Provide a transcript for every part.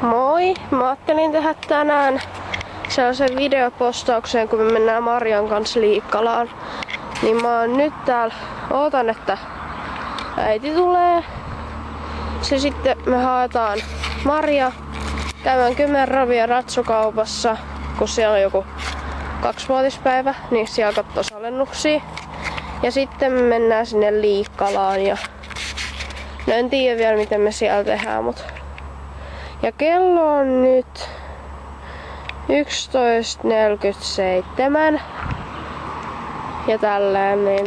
Moi! Mä ajattelin tehdä tänään sellaisen videopostauksen, kun me mennään Marian kanssa Liikkalaan. Niin mä oon nyt täällä, ootan että äiti tulee. Se sitten me haetaan Maria käymään Kymenravia ratsukaupassa, kun siellä on joku 2-vuotispäivä, niin siellä katsois alennuksia. Ja sitten me mennään sinne Liikkalaan ja no en tiedä vielä miten me siellä tehdään, mutta ja kello on nyt 11:47 ja tälleen, niin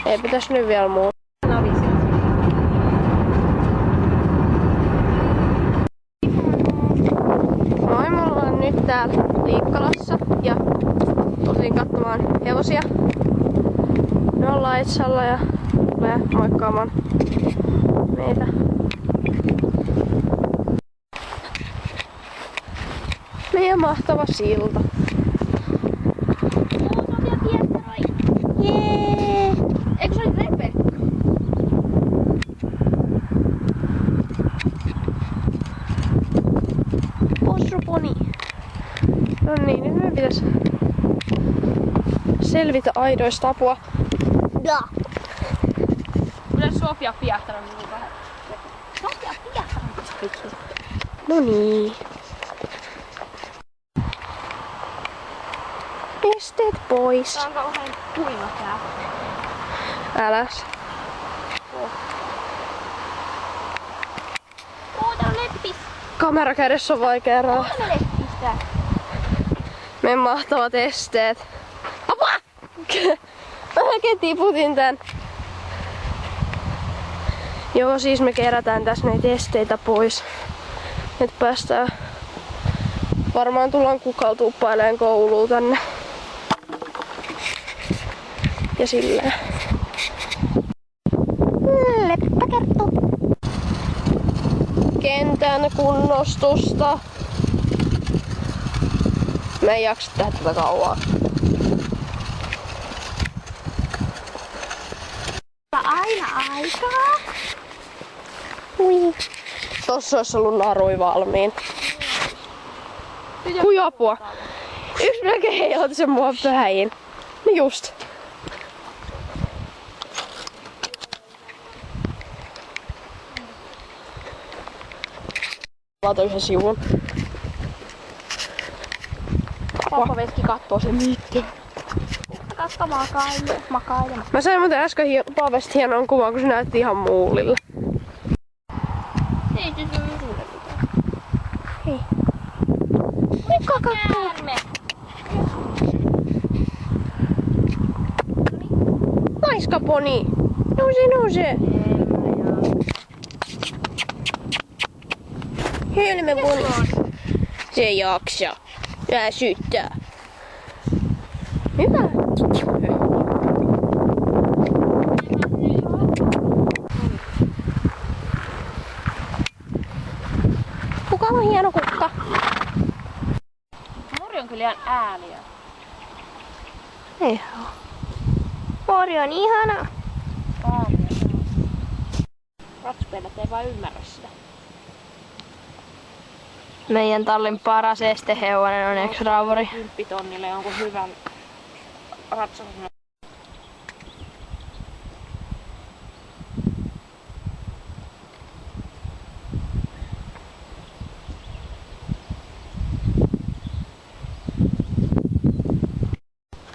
ei pitäis nyt vielä muuta. Moi, me ollaan nyt täällä Liikkalassa ja tultiin katsomaan hevosia. Ne on Laitsalla ja tulee moikkaamaan meitä. Meidän mahtava silta. Sofia Piettaroi! Jee! Eikö se oli Rebekka? Possuponi. No niin, nyt me pitäis selvitä apua. Da! Kyllä Sofia Piettaroi niin vähän. Sofia Piettaroi! No niin. Esteet pois. Tää on kauhean kuiva tää. Äläs. Tää on leppis! Kamera kädessä on vaikea Tää on leppistä! Meidän mahtavat esteet. Apua! Mä oikein tiputin tän. Joo, siis me kerätään tässä näitä esteitä pois. Nyt päästään. Varmaan tullaan kukaltuuppaileen kouluun tänne. Ja silleen. Leppäkerttu! Kentän kunnostusta. Mä en jaksa tehdä tätä kauan. Aina aikaa! Ui. Tossa olisi ollut narui valmiin. Kui apua. Yksi melkein heilauti sen mua päin. No just. Laita yhden sivun. Pappa veski kattoo sen mitään. Kakka makailemaan. Mä sain muuten äsken Paavesta hienon kuvan, kun se näytti ihan muulilla. Ei se sulle mitään. Hei. Mikko käärme! Laiskaponi! Nouse! Helmeponi! Se ei jaksa. Väsyttää. Hyvä. Kuka on hieno kukka? Mori on kyllä ihan ääliö. Ei oo. Mori on ihana. Ratsupeilät ei vaan ymmärrä sitä. Meidän tallin paras estehevonen on ex-raavori. 10 tonnille jonkun hyvän ratsun.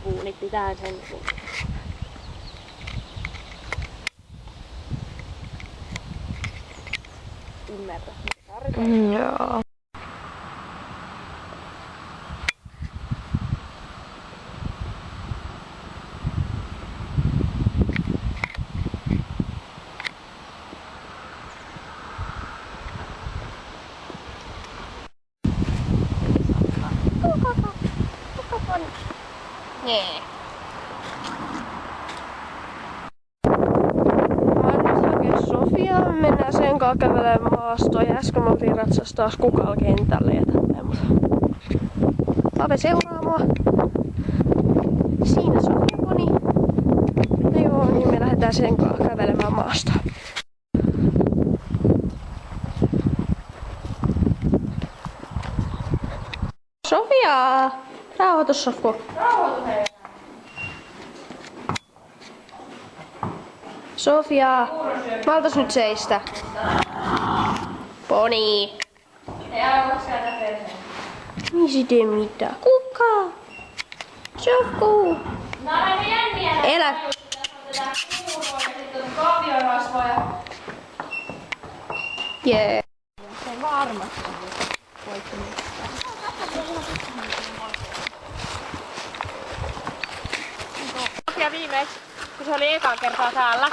Puunit pitää sen. Ymmärrä, mitä tarvitaan. Joo. Nee. Mä oon nyt hakea Sofiaa. Me mennään sen kanssa kävelemään maastoon. Ja äsken me oltiin ratsastaa taas Kukal kentälle ja tälleen. Mutta Pave seuraa mua. Siinä Sofia poni. No joo, niin me lähdetään sen kanssa kävelemään maastoon. Sofia! Rauhoitu, Sofu. Rauhoitu hei. Sofia! Maltas nyt seistä. Poni. Ei aivan koskaan tätä perheen. Misi tee mitään? Kuka? Sofu! Nää on aika jänniä. Elä! Tässä on tätä puuroa ja sitten on kaaviorasvoja. Jee. Se ei varmasti voitti Sofia viimeksi, kun se oli ekaa kertaa täällä,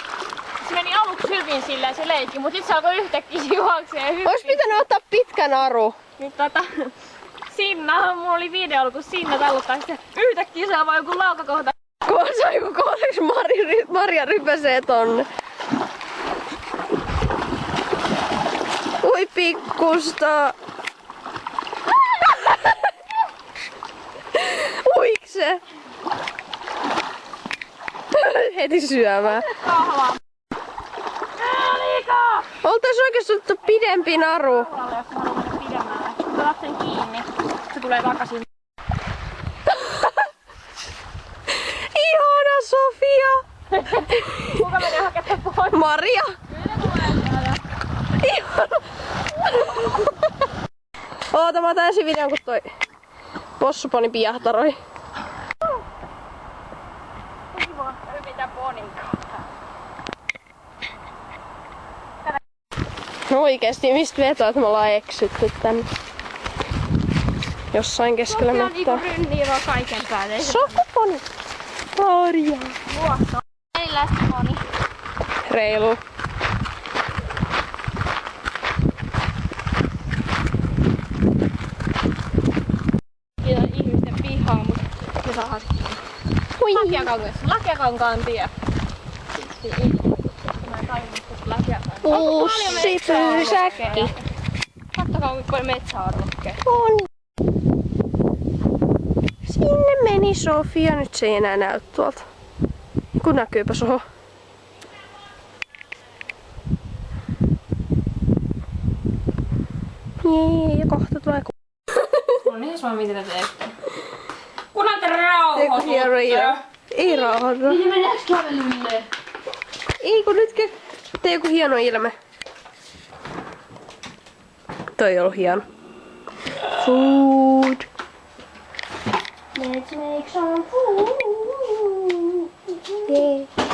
se meni aluksi hyvin silleen se leikki, mutta sitten se alkoi yhtäkkiä juokseen ja hyppi. Ois pitänyt ottaa pitkä naru. Niin Sinna, mulla oli video, kun Sinna talluttaa sitten yhtäkkiä se on vaan joku laukakohta. Kosa joku kohdaksi Maria rypäsee tonne. Ui pikkusta. Uikse. Heti syömään. Kahvaa. Liikaa! Oltais oikeesti otettu pidempi naru. Kuulalle, jos mä haluan mennä pidemmälle. Kun otat sen kiinni, se tulee takaisin. Ihana Sofia! Kuka meni hakemaan pois? Maria! Kyllä tulee täällä. Ihana! Oota, mä otan ensin videon, kun toi possuponi piahtaroi. Kiva, hypitään ponin kautta. No oikeesti, mistä vetoa, että me ollaan eksytty tänne? Jossain keskellä Sofia niinku mettää. rynnii vaan kaiken päälle. Sofuponi! Maria! Luotto. Ei lästimoni. Reilu. Kiitän ihmisten pihaa, mutta me saadaan Hui! Lakiakankaan tie. Siksi mä tajunnut, Lakiakankaan. Pussipyysäkki. Kattokaa kuinka paljon metsää on rohkea. On. Sinne meni Sofia, nyt se ei enää näy tuolta. Kun näkyypä soho. Jee, ja kohta tulee No niin, mä mitä te teette. Kunhan te rauhoitutte. Ei rauhoitu. Niin mennäänkö kävelylle? Ei kun nyt tee joku hieno ilme. Toi ei ollut hieno. Food. Let's make some food. Yeah.